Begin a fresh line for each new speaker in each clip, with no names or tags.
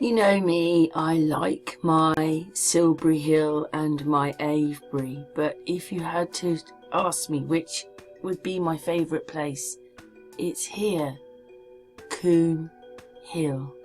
You know me, I like my Silbury Hill and my Avebury, but if you had to ask me which would be my favourite place, it's here, Coomb Hill.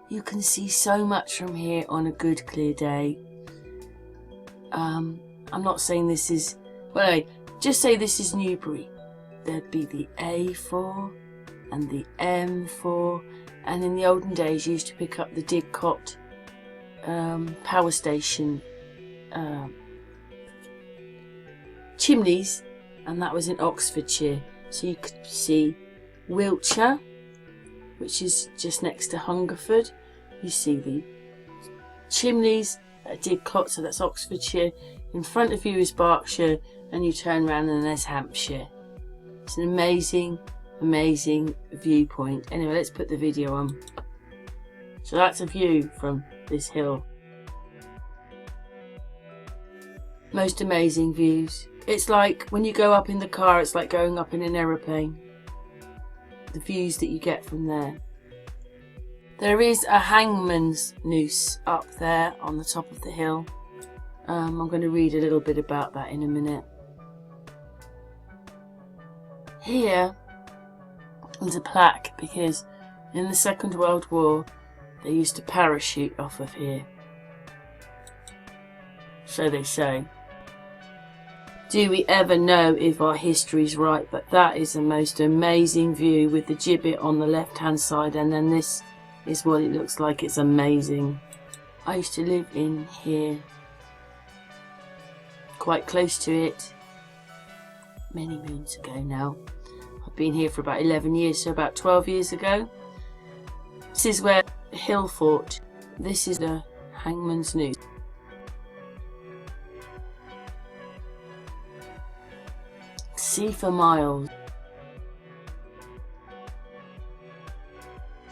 You can see so much from here on a good clear day. I'm not saying this is, well, just say this is Newbury. There'd be the A4 and the M4, and in the olden days you used to pick up the Didcot power station chimneys, and that was in Oxfordshire. So you could see Wiltshire, which is just next to Hungerford. You see the chimneys at Didcot, so that's Oxfordshire. In front of you is Berkshire, and you turn around and there's Hampshire. It's an amazing viewpoint. Anyway, let's put the video on. So that's a view from this hill. Most amazing views. It's like when you go up in the car, it's like going up in an aeroplane. The views that you get from there. There is a hangman's noose up there on the top of the hill. I'm going to read a little bit about that in a minute. Here there's a plaque because in the Second World War they used to parachute off of here. So they say. Do we ever know if our history's right? But that is the most amazing view with the gibbet on the left hand side, and then this is what it looks like. It's amazing. I used to live in here, quite close to it, many moons ago now. I've been here for about 11 years, so about 12 years ago. This is where the hill fort. This is the hangman's noose. See for miles.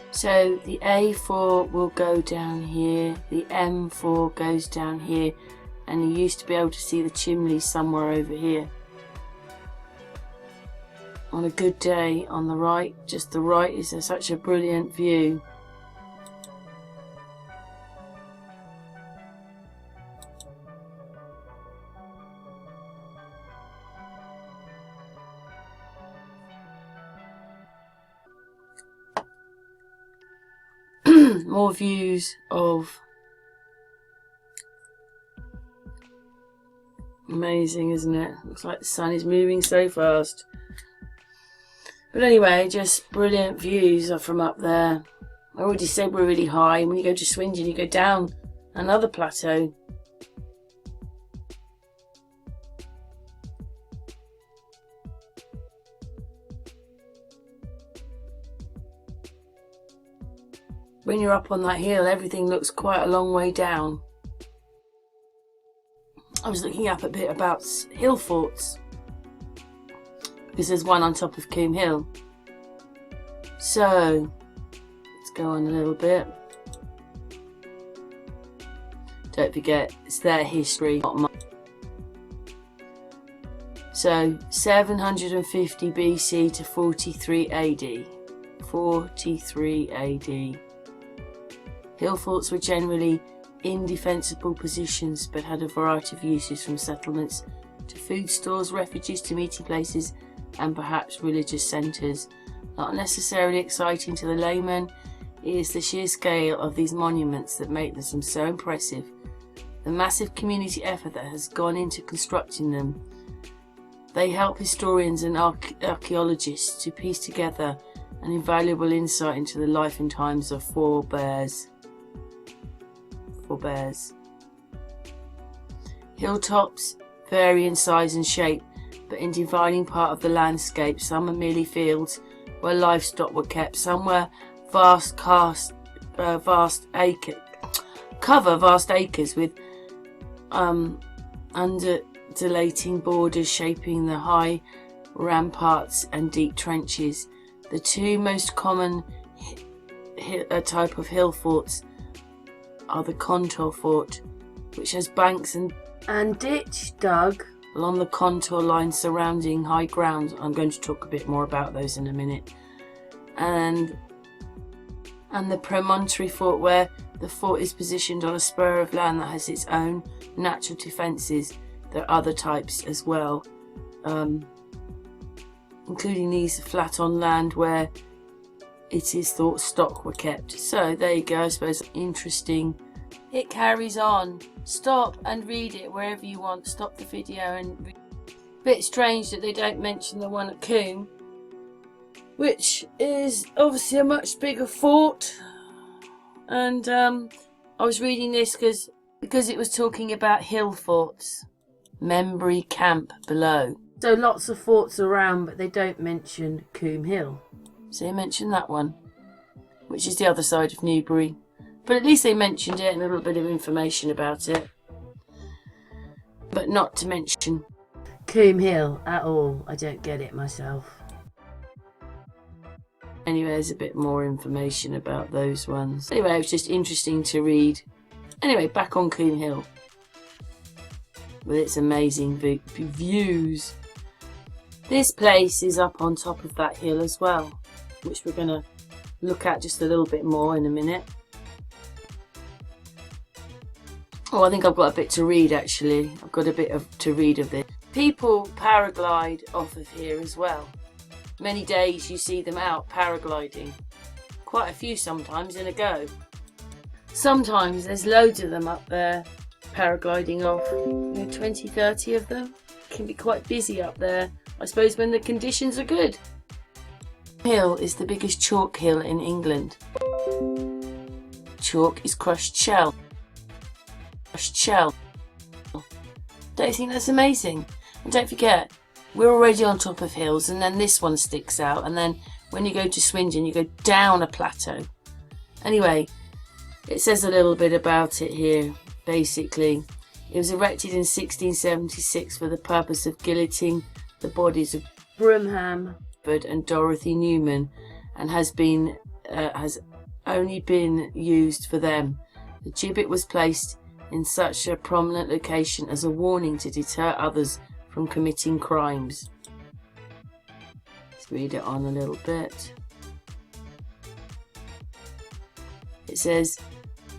So the A4 will go down here, the M4 goes down here, and you used to be able to see the chimneys somewhere over here. On a good day, on the right, just the right, is such a brilliant view. More views of, amazing, isn't it? Looks like the sun is moving so fast. But anyway, just brilliant views are from up there. I already said we're really high. When you go to Swindon, you go down another plateau. When you're up on that hill, everything looks quite a long way down. I was looking up a bit about hill forts, because there's one on top of Coomb Hill. So, let's go on a little bit. Don't forget, it's their history, not mine. So, 750 BC to 43 AD. 43 AD. Hill forts were generally indefensible positions, but had a variety of uses, from settlements to food stores, refuges to meeting places, and perhaps religious centres. Not necessarily exciting to the layman, it is the sheer scale of these monuments that make them so impressive. The massive community effort that has gone into constructing them. They help historians and archaeologists to piece together an invaluable insight into the life and times of forebears. Hilltops vary in size and shape, but in dividing part of the landscape, some are merely fields where livestock were kept, some were cover vast acres with undulating borders shaping the high ramparts and deep trenches. The two most common type of hill forts are the contour fort, which has banks and ditch dug along the contour line surrounding high ground. I'm going to talk a bit more about those in a minute. And and the promontory fort, where the fort is positioned on a spur of land that has its own natural defences. There are other types as well, including these flat on land where it is thought stock were kept. So there you go, I suppose. Interesting. It carries on. Stop and read it wherever you want. Stop the video and read. Bit strange that they don't mention the one at Coomb, which is obviously a much bigger fort. And I was reading this because it was talking about hill forts. Membry Camp below. So lots of forts around, but they don't mention Coomb Hill. So they mention that one, which is the other side of Newbury. But at least they mentioned it and a little bit of information about it. But not to mention Coomb Hill at all. I don't get it myself. Anyway, there's a bit more information about those ones. Anyway, it was just interesting to read. Anyway, back on Coomb Hill with its amazing views. This place is up on top of that hill as well, which we're going to look at just a little bit more in a minute. Oh, I think I've got a bit to read actually. I've got a bit to read of this. People paraglide off of here as well. Many days you see them out paragliding. Quite a few sometimes in a go. Sometimes there's loads of them up there paragliding off. 20, 30 of them. It can be quite busy up there, I suppose, when the conditions are good. Hill is the biggest chalk hill in England. Chalk is crushed shell. Crushed shell. Don't you think that's amazing? And don't forget, we're already on top of hills, and then this one sticks out, and then when you go to Swindon you go down a plateau. Anyway, it says a little bit about it here. Basically, it was erected in 1676 for the purpose of guillotining the bodies of Brougham and Dorothy Newman, and has only been used for them. The gibbet was placed in such a prominent location as a warning to deter others from committing crimes. Let's read it on a little bit. It says,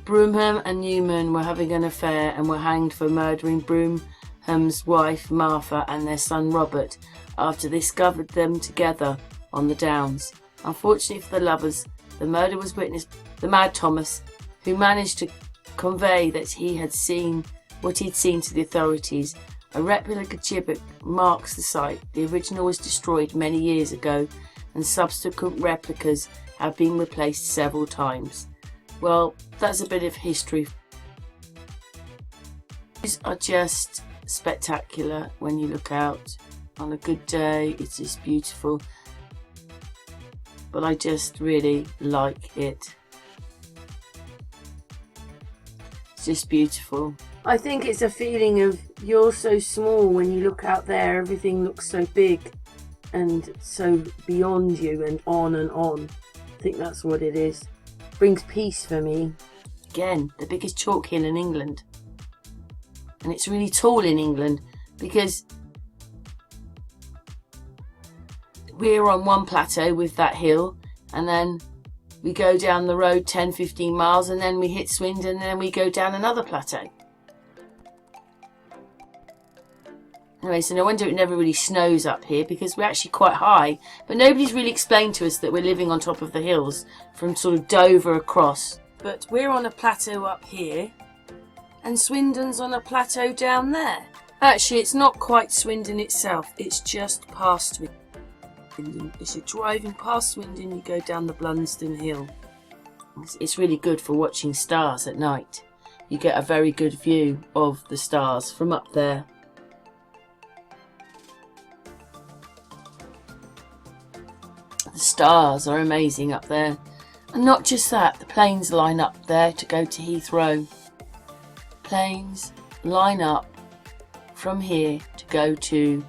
Brougham and Newman were having an affair and were hanged for murdering Brougham's wife Martha and their son Robert after they discovered them together on the Downs. Unfortunately for the lovers, the murder was witnessed by the Mad Thomas, who managed to convey that he had seen what he'd seen to the authorities. A replica gibbet marks the site. The original was destroyed many years ago, and subsequent replicas have been replaced several times. Well, that's a bit of history. These are just spectacular when you look out. On a good day, it is beautiful. But I just really like it. It's just beautiful. I think it's a feeling of you're so small when you look out there. Everything looks so big and so beyond you and on and on. I think that's what it is. Brings peace for me. Again, the biggest chalk hill in England. And it's really tall in England because we're on one plateau with that hill, and then we go down the road 10-15 miles, and then we hit Swindon, and then we go down another plateau. Anyway, so no wonder it never really snows up here, because we're actually quite high, but nobody's really explained to us that we're living on top of the hills from sort of Dover across. But we're on a plateau up here, and Swindon's on a plateau down there. Actually, it's not quite Swindon itself, it's just past Swindon. As you're driving past Swindon, you go down the Blunsdon Hill. It's really good for watching stars at night. You get a very good view of the stars from up there. The stars are amazing up there. And not just that, the planes line up there to go to Heathrow. Planes line up from here to go to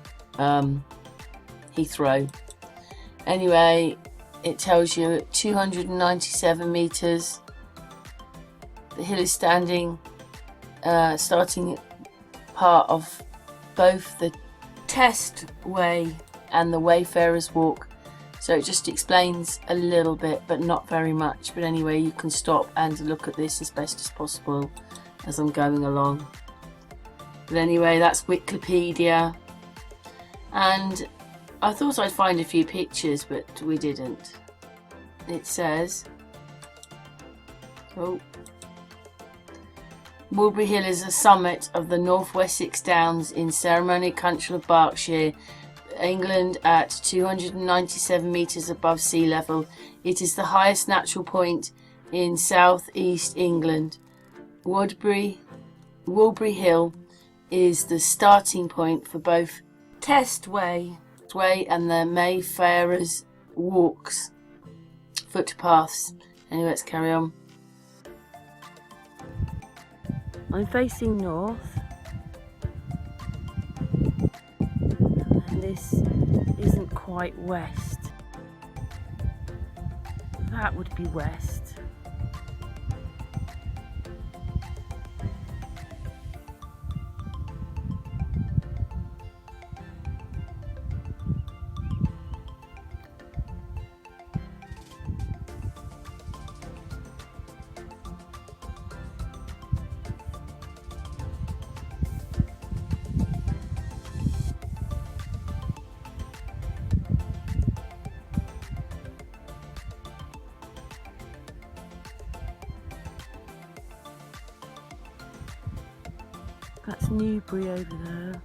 Heathrow. Anyway, it tells you at 297 metres. The hill is starting part of both the Test Way and the Wayfarers Walk. So it just explains a little bit, but not very much. But anyway, you can stop and look at this as best as possible as I'm going along. But anyway, that's Wikipedia. And I thought I'd find a few pictures, but we didn't. It says, oh, Mulberry Hill is a summit of the North Wessex Downs in ceremonial country of Berkshire, England, at 297 metres above sea level. It is the highest natural point in south east England. Woodbury Hill is the starting point for both Testway and the Mayfarers Walks footpaths. Anyway, let's carry on. I'm facing north, and this isn't quite west. That would be west. That's Newbury over there.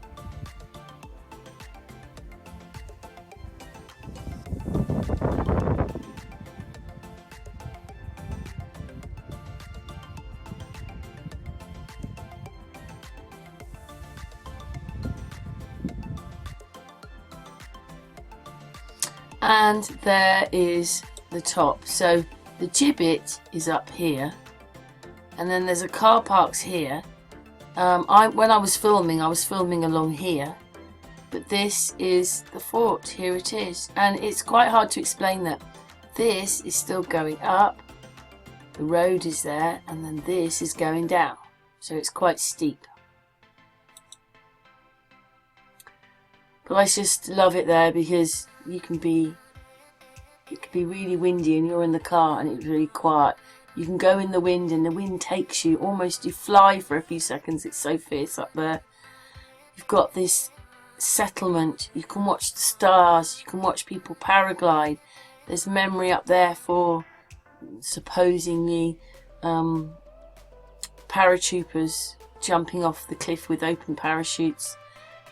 And there is the top. So the gibbet is up here, and then there's a car parks here. When I was filming along here, but this is the fort. Here it is, and it's quite hard to explain that this is still going up, the road is there, and then this is going down, so it's quite steep. But I just love it there because it can be really windy and you're in the car and it's really quiet. You can go in the wind and the wind takes you, almost you fly for a few seconds. It's so fierce up there. You've got this settlement. You can watch the stars. You can watch people paraglide. There's memory up there for supposedly paratroopers jumping off the cliff with open parachutes.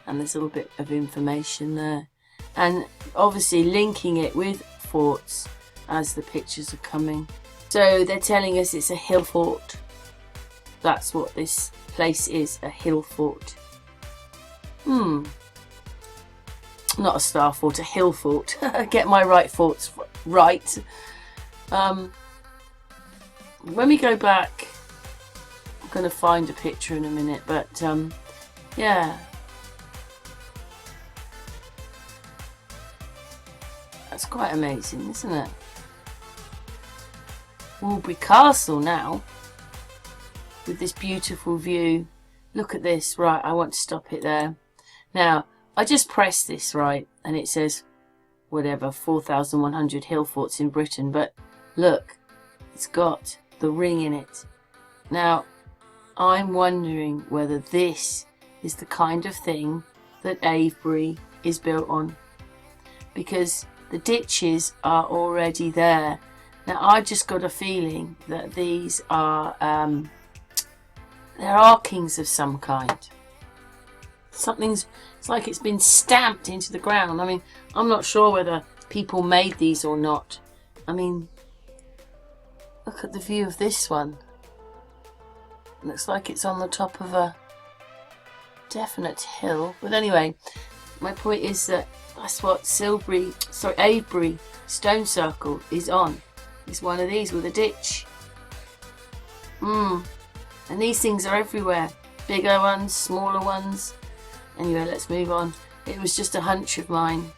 And there's a little bit of information there. And obviously linking it with forts as the pictures are coming. So they're telling us it's a hill fort. That's what this place is, a hill fort. Not a star fort, a hill fort. Get my forts right. When we go back, I'm going to find a picture in a minute, but yeah. That's quite amazing, isn't it? Woodbury Castle now, with this beautiful view. Look at this. Right, I want to stop it there. Now, I just press this, right, and it says, whatever, 4,100 hill forts in Britain, but look, it's got the ring in it. Now, I'm wondering whether this is the kind of thing that Avebury is built on, because the ditches are already there. Now, I've just got a feeling that these are, they're arkings of some kind. It's like it's been stamped into the ground. I mean, I'm not sure whether people made these or not. I mean, look at the view of this one. Looks like it's on the top of a definite hill. But anyway, my point is that that's what Avebury Stone Circle is on. It's one of these with a ditch. And these things are everywhere. Bigger ones, smaller ones. Anyway, let's move on. It was just a hunch of mine.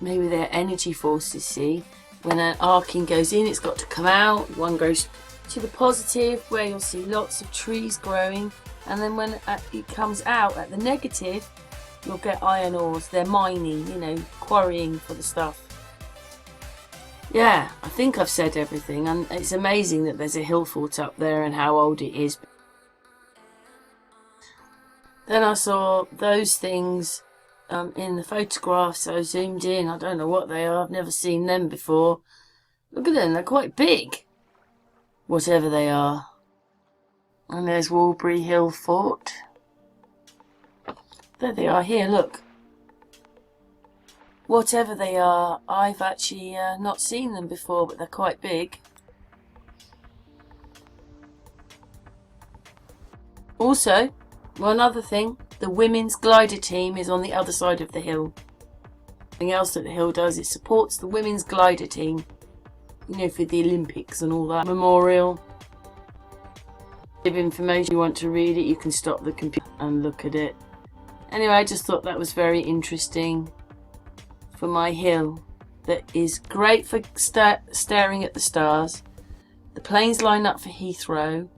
Maybe they're energy forces, see? When an arcing goes in, it's got to come out. One goes to the positive, where you'll see lots of trees growing. And then when it comes out at the negative, You'll get iron ores. They're mining, you know, quarrying for the stuff. Yeah, I think I've said everything, and it's amazing that there's a hill fort up there and how old it is. Then I saw those things in the photographs, so I zoomed in. I don't know what they are. I've never seen them before. Look at them, they're quite big. Whatever they are. And there's Walbury Hill Fort. There they are here, look. Whatever they are, I've actually not seen them before, but they're quite big. Also, one other thing, the women's glider team is on the other side of the hill. Something else that the hill does, it supports the women's glider team. You know, for the Olympics and all that. Memorial. If information you want to read it, you can stop the computer and look at it. Anyway, I just thought that was very interesting for my hill. That is great for staring at the stars. The planes line up for Heathrow.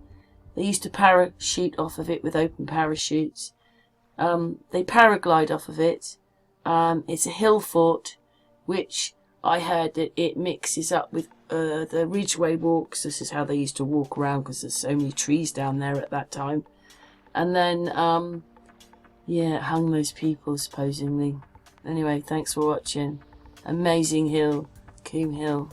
They used to parachute off of it with open parachutes. They paraglide off of it. It's a hill fort, which I heard that it mixes up with the Ridgeway walks. This is how they used to walk around because there's so many trees down there at that time. And then, yeah, it hung those people supposedly. Anyway, thanks for watching. Amazing hill, Coomb Hill.